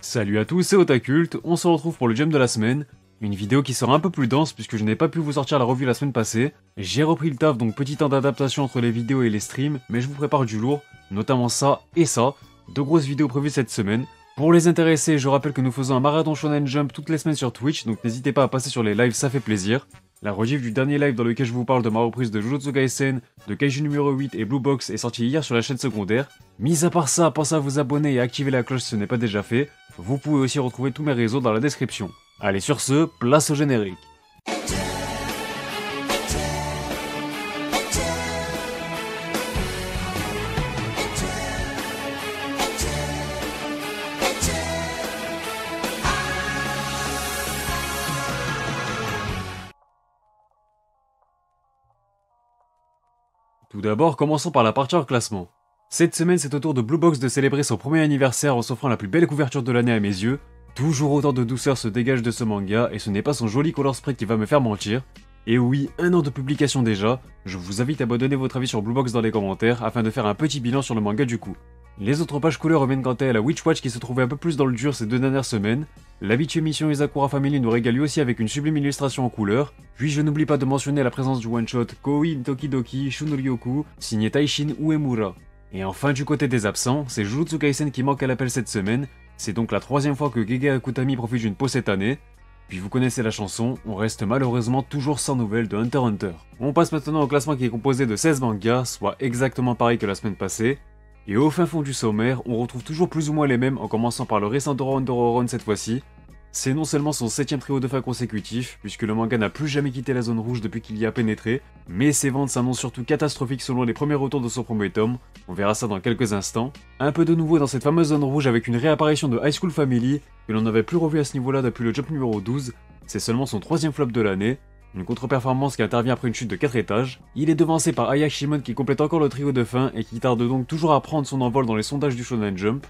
Salut à tous, c'est Otakult, on se retrouve pour le jump de la semaine. Une vidéo qui sera un peu plus dense puisque je n'ai pas pu vous sortir la revue la semaine passée. J'ai repris le taf, donc petit temps d'adaptation entre les vidéos et les streams, mais je vous prépare du lourd, notamment ça et ça. Deux grosses vidéos prévues cette semaine. Pour les intéressés, je rappelle que nous faisons un marathon Shonen Jump toutes les semaines sur Twitch, donc n'hésitez pas à passer sur les lives, ça fait plaisir. La rediff du dernier live dans lequel je vous parle de ma reprise de Jujutsu Kaisen, de Kaiju numéro 8 et Blue Box est sorti hier sur la chaîne secondaire. Mis à part ça, pensez à vous abonner et à activer la cloche si ce n'est pas déjà fait. Vous pouvez aussi retrouver tous mes réseaux dans la description. Allez sur ce, place au générique. Tout d'abord, commençons par la partie hors classement. Cette semaine, c'est au tour de Blue Box de célébrer son premier anniversaire en s'offrant la plus belle couverture de l'année à mes yeux. Toujours autant de douceur se dégage de ce manga, et ce n'est pas son joli color spray qui va me faire mentir. Et oui, 1 an de publication déjà, je vous invite à me donner votre avis sur Blue Box dans les commentaires afin de faire un petit bilan sur le manga du coup. Les autres pages couleurs reviennent quant à elles à Witch Watch qui se trouvait un peu plus dans le dur ces 2 dernières semaines. L'habituée mission Izakura Family nous régale lui aussi avec une sublime illustration en couleur. Puis je n'oublie pas de mentionner la présence du one-shot Koi Tokidoki Shunryoku, signé Taishin Uemura. Et enfin du côté des absents, c'est Jujutsu Kaisen qui manque à l'appel cette semaine. C'est donc la 3ème fois que Gege Akutami profite d'une pause cette année. Puis vous connaissez la chanson, on reste malheureusement toujours sans nouvelles de Hunter x Hunter. On passe maintenant au classement qui est composé de 16 mangas, soit exactement pareil que la semaine passée. Et au fin fond du sommaire, on retrouve toujours plus ou moins les mêmes en commençant par le récent Dororon cette fois-ci. C'est non seulement son 7ème trio de fin consécutif, puisque le manga n'a plus jamais quitté la zone rouge depuis qu'il y a pénétré, mais ses ventes s'annoncent surtout catastrophiques selon les premiers retours de son premier tome, on verra ça dans quelques instants. Un peu de nouveau dans cette fameuse zone rouge avec une réapparition de High School Family, que l'on n'avait plus revu à ce niveau-là depuis le jump numéro 12, c'est seulement son 3ème flop de l'année, une contre-performance qui intervient après une chute de 4 étages. Il est devancé par Aya Shimon qui complète encore le trio de fin et qui tarde donc toujours à prendre son envol dans les sondages du Shonen Jump.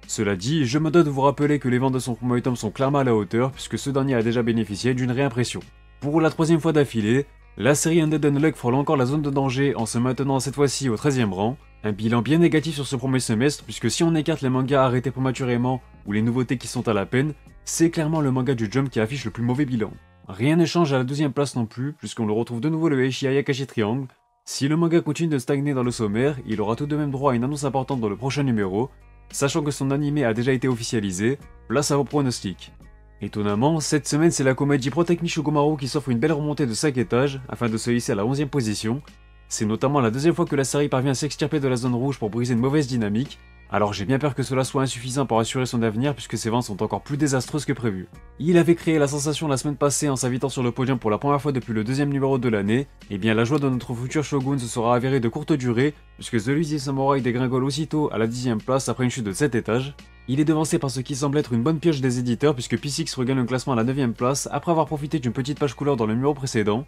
Cela dit, je me dois de vous rappeler que les ventes de son premier tome sont clairement à la hauteur puisque ce dernier a déjà bénéficié d'une réimpression. Pour la 3ème fois d'affilée, la série Undead Unluck frôle encore la zone de danger en se maintenant cette fois-ci au 13ème rang. Un bilan bien négatif sur ce premier semestre puisque si on écarte les mangas arrêtés prématurément ou les nouveautés qui sont à la peine, c'est clairement le manga du Jump qui affiche le plus mauvais bilan. Rien ne change à la 2ème place non plus puisqu'on le retrouve de nouveau le Heishi Ayakashi Triangle. Si le manga continue de stagner dans le sommaire, il aura tout de même droit à une annonce importante dans le prochain numéro. Sachant que son animé a déjà été officialisé, place à vos pronostics. Étonnamment, cette semaine c'est la comédie Protect Me Shugomaru qui s'offre une belle remontée de 5 étages afin de se hisser à la 11ème position. C'est notamment la 2ème fois que la série parvient à s'extirper de la zone rouge pour briser une mauvaise dynamique, alors j'ai bien peur que cela soit insuffisant pour assurer son avenir puisque ses ventes sont encore plus désastreuses que prévu. Il avait créé la sensation la semaine passée en s'invitant sur le podium pour la première fois depuis le 2ème numéro de l'année, et bien la joie de notre futur shogun se sera avérée de courte durée puisque The Luigi Samurai dégringole aussitôt à la 10ème place après une chute de 7 étages. Il est devancé par ce qui semble être une bonne pioche des éditeurs puisque P6 regagne le classement à la 9ème place après avoir profité d'une petite page couleur dans le numéro précédent.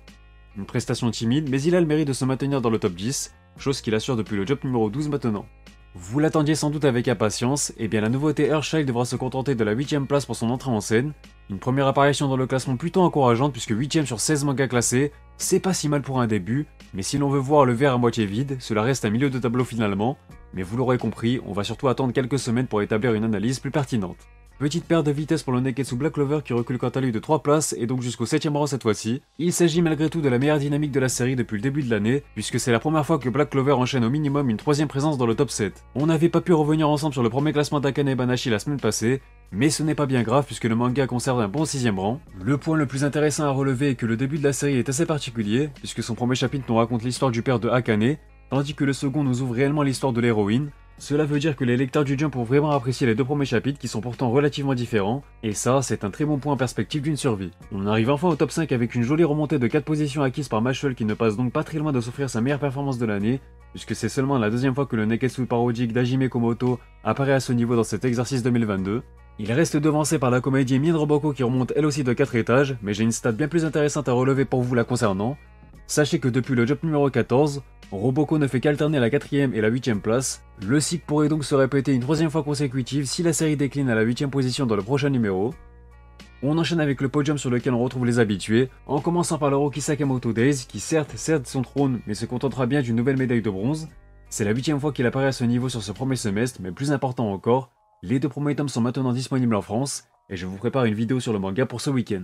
Une prestation timide mais il a le mérite de se maintenir dans le top 10, chose qu'il assure depuis le jump numéro 12 maintenant. Vous l'attendiez sans doute avec impatience, et bien la nouveauté Earthchild devra se contenter de la 8ème place pour son entrée en scène. Une première apparition dans le classement plutôt encourageante puisque 8ème sur 16 mangas classés, c'est pas si mal pour un début, mais si l'on veut voir le verre à moitié vide, cela reste un milieu de tableau finalement, mais vous l'aurez compris, on va surtout attendre quelques semaines pour établir une analyse plus pertinente. Petite perte de vitesse pour le Neketsu Black Clover qui recule quant à lui de 3 places et donc jusqu'au 7ème rang cette fois-ci. Il s'agit malgré tout de la meilleure dynamique de la série depuis le début de l'année, puisque c'est la première fois que Black Clover enchaîne au minimum une 3ème présence dans le top 7. On n'avait pas pu revenir ensemble sur le premier classement d'Akane Banashi la semaine passée, mais ce n'est pas bien grave puisque le manga conserve un bon 6ème rang. Le point le plus intéressant à relever est que le début de la série est assez particulier, puisque son premier chapitre nous raconte l'histoire du père de Akane, tandis que le second nous ouvre réellement l'histoire de l'héroïne. Cela veut dire que les lecteurs du Jump ont vraiment apprécié les 2 premiers chapitres qui sont pourtant relativement différents, et ça, c'est un très bon point en perspective d'une survie. On arrive enfin au top 5 avec une jolie remontée de 4 positions acquises par Mashal qui ne passe donc pas très loin de s'offrir sa meilleure performance de l'année, puisque c'est seulement la 2ème fois que le Neketsu parodique d'Hajime Komoto apparaît à ce niveau dans cet exercice 2022. Il reste devancé par la comédie Min Roboko qui remonte elle aussi de 4 étages, mais j'ai une stat bien plus intéressante à relever pour vous la concernant. Sachez que depuis le jump numéro 14, Roboko ne fait qu'alterner la 4ème et la 8ème place. Le cycle pourrait donc se répéter une 3ème fois consécutive si la série décline à la 8ème position dans le prochain numéro. On enchaîne avec le podium sur lequel on retrouve les habitués, en commençant par le Roki Sakamoto Days qui certes cède son trône mais se contentera bien d'une nouvelle médaille de bronze. C'est la 8ème fois qu'il apparaît à ce niveau sur ce premier semestre, mais plus important encore, Les deux premiers tomes sont maintenant disponibles en France, et je vous prépare une vidéo sur le manga pour ce week-end.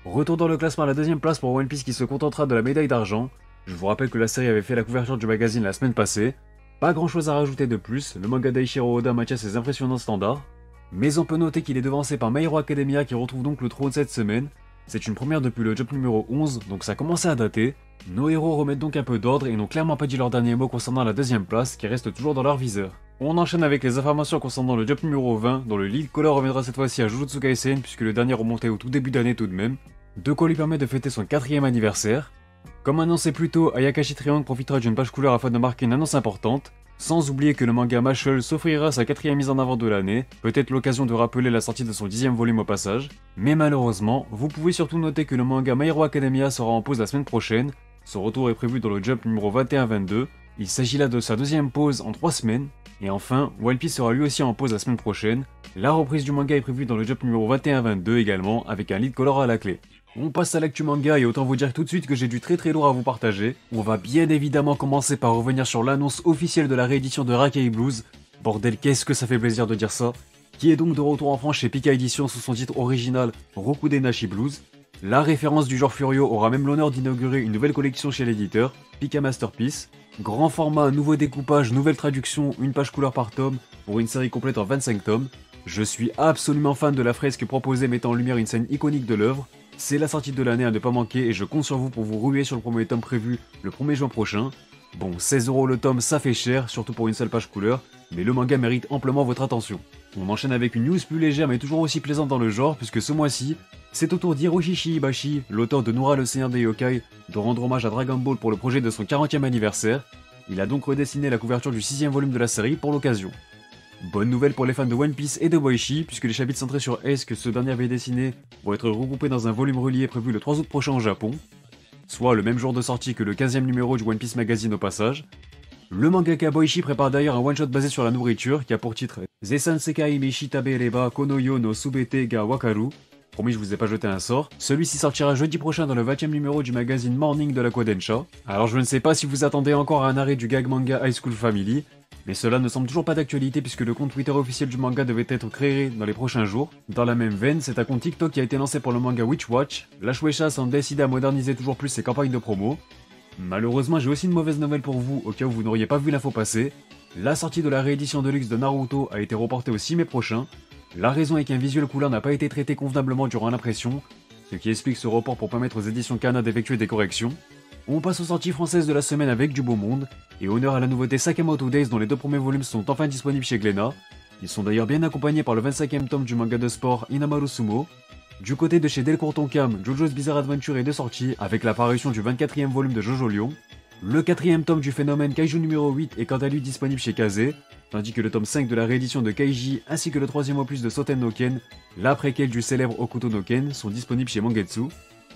Retour dans le classement à la deuxième place pour One Piece qui se contentera de la médaille d'argent. Je vous rappelle que la série avait fait la couverture du magazine la semaine passée. Pas grand chose à rajouter de plus, le manga d'Eiichiro Oda maintient ses impressionnants standards. Mais on peut noter qu'il est devancé par My Hero Academia qui retrouve donc le trône cette semaine. C'est une première depuis le jump numéro 11, donc ça commençait à dater. Nos héros remettent donc un peu d'ordre et n'ont clairement pas dit leur dernier mot concernant la deuxième place qui reste toujours dans leur viseur. On enchaîne avec les informations concernant le jump numéro 20, dont le lead color reviendra cette fois-ci à Jujutsu Kaisen puisque le dernier remontait au tout début d'année tout de même. De quoi lui permet de fêter son 4ème anniversaire. Comme annoncé plus tôt, Ayakashi Triangle profitera d'une page couleur afin de marquer une annonce importante. Sans oublier que le manga Mashle s'offrira sa 4ème mise en avant de l'année, peut-être l'occasion de rappeler la sortie de son 10ème volume au passage. Mais malheureusement, vous pouvez surtout noter que le manga My Hero Academia sera en pause la semaine prochaine. Son retour est prévu dans le jump numéro 21-22. Il s'agit là de sa deuxième pause en 3 semaines. Et enfin, One Piece sera lui aussi en pause la semaine prochaine. La reprise du manga est prévue dans le jump numéro 21-22 également, avec un lead color à la clé. On passe à l'actu manga et autant vous dire tout de suite que j'ai du très lourd à vous partager. On va bien évidemment commencer par revenir sur l'annonce officielle de la réédition de Rakkei Blues. Bordel, qu'est-ce que ça fait plaisir de dire ça. Qui est donc de retour en France chez Pika Edition sous son titre original Rokudenashi Blues. La référence du genre Furio aura même l'honneur d'inaugurer une nouvelle collection chez l'éditeur, Pika Masterpiece. Grand format, nouveau découpage, nouvelle traduction, une page couleur par tome, pour une série complète en 25 tomes. Je suis absolument fan de la fresque proposée mettant en lumière une scène iconique de l'œuvre. C'est la sortie de l'année à ne pas manquer et je compte sur vous pour vous ruer sur le premier tome prévu le 1er juin prochain. Bon, 16€ le tome, ça fait cher, surtout pour une seule page couleur, mais le manga mérite amplement votre attention. On enchaîne avec une news plus légère mais toujours aussi plaisante dans le genre, puisque ce mois-ci, c'est au tour d'Hiroshi Ibashi, l'auteur de Noura le Seigneur des Yokai, de rendre hommage à Dragon Ball pour le projet de son 40e anniversaire. Il a donc redessiné la couverture du 6ème volume de la série pour l'occasion. Bonne nouvelle pour les fans de One Piece et de Boichi, puisque les chapitres centrés sur Ace que ce dernier avait dessiné vont être regroupés dans un volume relié prévu le 3 août prochain au Japon, soit le même jour de sortie que le 15e numéro du One Piece Magazine au passage. Le mangaka Boichi prépare d'ailleurs un one-shot basé sur la nourriture qui a pour titre Zesan Sekai Meshi Tabereba Konoyo no Subete ga Wakaru. Promis, je vous ai pas jeté un sort. Celui-ci sortira jeudi prochain dans le 20e numéro du magazine Morning de la Kodansha. Alors je ne sais pas si vous attendez encore à un arrêt du gag manga High School Family, mais cela ne semble toujours pas d'actualité puisque le compte Twitter officiel du manga devait être créé dans les prochains jours. Dans la même veine, c'est un compte TikTok qui a été lancé pour le manga Witch Watch. La Shueisha semble décider à moderniser toujours plus ses campagnes de promo. Malheureusement, j'ai aussi une mauvaise nouvelle pour vous au cas où vous n'auriez pas vu l'info passer. La sortie de la réédition de luxe de Naruto a été reportée au 6 mai prochain. La raison est qu'un visuel couleur n'a pas été traité convenablement durant l'impression, ce qui explique ce report pour permettre aux éditions Kana d'effectuer des corrections. On passe aux sorties françaises de la semaine avec du beau monde, et honneur à la nouveauté Sakamoto Days dont les 2 premiers volumes sont enfin disponibles chez Glénat. Ils sont d'ailleurs bien accompagnés par le 25e tome du manga de sport Inamaru Sumo. Du côté de chez Delcourt Tonkam, JoJo's Bizarre Adventure est de sortie avec l'apparition du 24e volume de Jojo Lion. Le 4e tome du phénomène Kaiju numéro 8 est quant à lui disponible chez Kaze, tandis que le tome 5 de la réédition de Kaiji ainsi que le 3e opus de Soten no Ken, la préquelle du célèbre Hokuto no Ken, sont disponibles chez Mangetsu.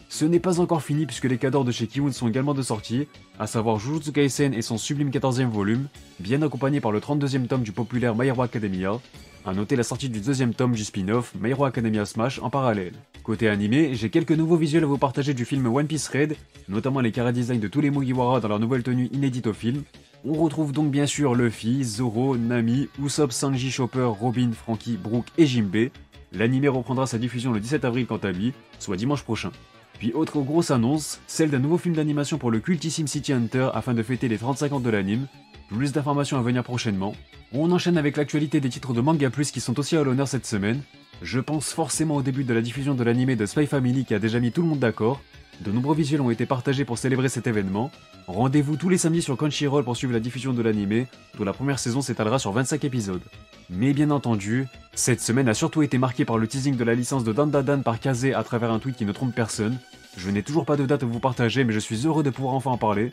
Ce n'est pas encore fini puisque les cadors de chez Kiun sont également de sortie, à savoir Jujutsu Kaisen et son sublime 14e volume, bien accompagné par le 32e tome du populaire My Hero Academia. A noter la sortie du 2e tome du spin-off My Hero Academia Smash en parallèle. Côté animé, j'ai quelques nouveaux visuels à vous partager du film One Piece Red, notamment les chara-designs de tous les Mugiwara dans leur nouvelle tenue inédite au film. On retrouve donc bien sûr Luffy, Zoro, Nami, Usopp, Sanji, Chopper, Robin, Franky, Brook et Jinbei. L'animé reprendra sa diffusion le 17 avril quant à lui, soit dimanche prochain. Puis autre grosse annonce, celle d'un nouveau film d'animation pour le cultissime City Hunter afin de fêter les 35 ans de l'anime. Plus d'informations à venir prochainement. On enchaîne avec l'actualité des titres de Manga Plus qui sont aussi à l'honneur cette semaine. Je pense forcément au début de la diffusion de l'animé de Spy Family qui a déjà mis tout le monde d'accord. De nombreux visuels ont été partagés pour célébrer cet événement. Rendez-vous tous les samedis sur Crunchyroll pour suivre la diffusion de l'animé, dont la première saison s'étalera sur 25 épisodes. Mais bien entendu, cette semaine a surtout été marquée par le teasing de la licence de Dandadan par Kaze à travers un tweet qui ne trompe personne. Je n'ai toujours pas de date à vous partager mais je suis heureux de pouvoir enfin en parler.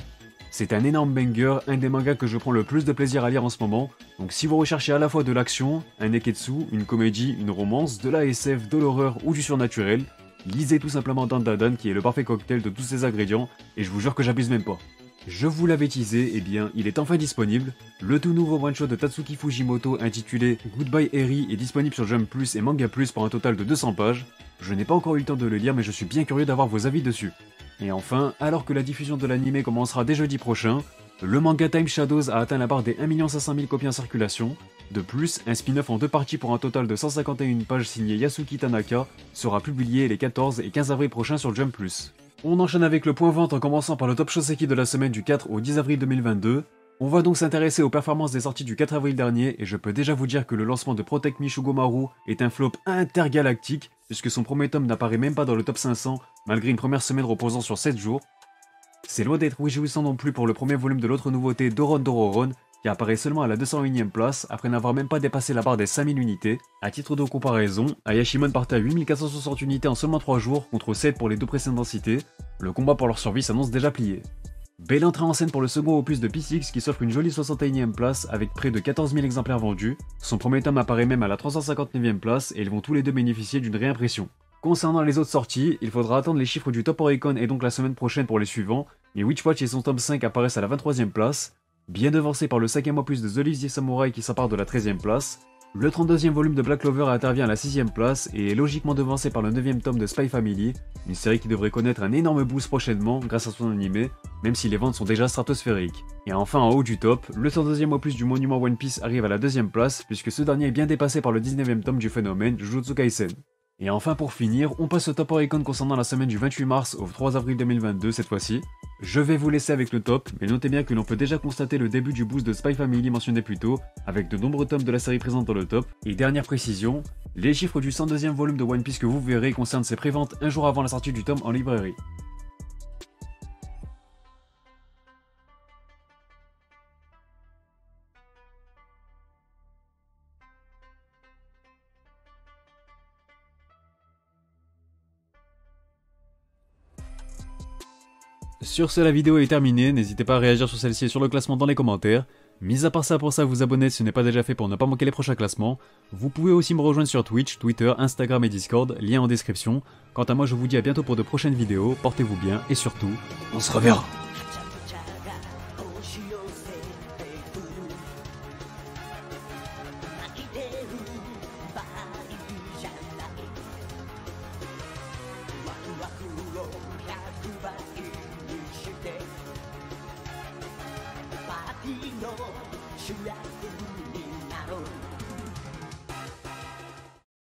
C'est un énorme banger, un des mangas que je prends le plus de plaisir à lire en ce moment, donc si vous recherchez à la fois de l'action, un neketsu, une comédie, une romance, de la SF, de l'horreur ou du surnaturel, lisez tout simplement Dandadan qui est le parfait cocktail de tous ces ingrédients, et je vous jure que j'abuse même pas. Je vous l'avais teasé, eh bien, il est enfin disponible. Le tout nouveau one-shot de Tatsuki Fujimoto intitulé Goodbye Eri est disponible sur Jump Plus et Manga Plus pour un total de 200 pages. Je n'ai pas encore eu le temps de le lire mais je suis bien curieux d'avoir vos avis dessus. Et enfin, alors que la diffusion de l'anime commencera dès jeudi prochain, le manga Time Shadows a atteint la barre des 1 500 000 copies en circulation. De plus, un spin-off en 2 parties pour un total de 151 pages signé Yasuki Tanaka sera publié les 14 et 15 avril prochains sur Jump+. On enchaîne avec le point vente en commençant par le Top Shoseki de la semaine du 4 au 10 avril 2022. On va donc s'intéresser aux performances des sorties du 4 avril dernier et je peux déjà vous dire que le lancement de Protect Me Shugomaru est un flop intergalactique puisque son premier tome n'apparaît même pas dans le top 500 malgré une première semaine reposant sur 7 jours. C'est loin d'être réjouissant non plus pour le premier volume de l'autre nouveauté Doron Dororon qui apparaît seulement à la 201ème place après n'avoir même pas dépassé la barre des 5000 unités. À titre de comparaison, Ayashimon partait à 8460 unités en seulement 3 jours contre 7 pour les deux précédentes cités. Le combat pour leur survie s'annonce déjà plié. Belle entrée en scène pour le second opus de P6 qui s'offre une jolie 61ème place avec près de 14 000 exemplaires vendus. Son premier tome apparaît même à la 359ème place et ils vont tous les deux bénéficier d'une réimpression. Concernant les autres sorties, il faudra attendre les chiffres du Top Oricon et donc la semaine prochaine pour les suivants, mais Witchwatch et son tome 5 apparaissent à la 23ème place, bien devancé par le 5ème opus de The Lazy Samurai qui s'empare de la 13ème place. Le 32ème volume de Black Clover intervient à la 6ème place et est logiquement devancé par le 9ème tome de Spy Family, une série qui devrait connaître un énorme boost prochainement grâce à son animé, même si les ventes sont déjà stratosphériques. Et enfin en haut du top, le 102ème opus du monument One Piece arrive à la 2ème place puisque ce dernier est bien dépassé par le 19ème tome du phénomène Jujutsu Kaisen. Et enfin pour finir, on passe au Top Oricon concernant la semaine du 28 mars au 3 avril 2022 cette fois-ci. Je vais vous laisser avec le top, mais notez bien que l'on peut déjà constater le début du boost de Spy Family mentionné plus tôt, avec de nombreux tomes de la série présents dans le top. Et dernière précision, les chiffres du 102ème volume de One Piece que vous verrez concernent ses préventes un jour avant la sortie du tome en librairie. Sur ce, la vidéo est terminée, n'hésitez pas à réagir sur celle-ci et sur le classement dans les commentaires. Mis à part ça, pour ça, vous abonner si ce n'est pas déjà fait pour ne pas manquer les prochains classements. Vous pouvez aussi me rejoindre sur Twitch, Twitter, Instagram et Discord, lien en description. Quant à moi, je vous dis à bientôt pour de prochaines vidéos, portez-vous bien et surtout, on se reverra.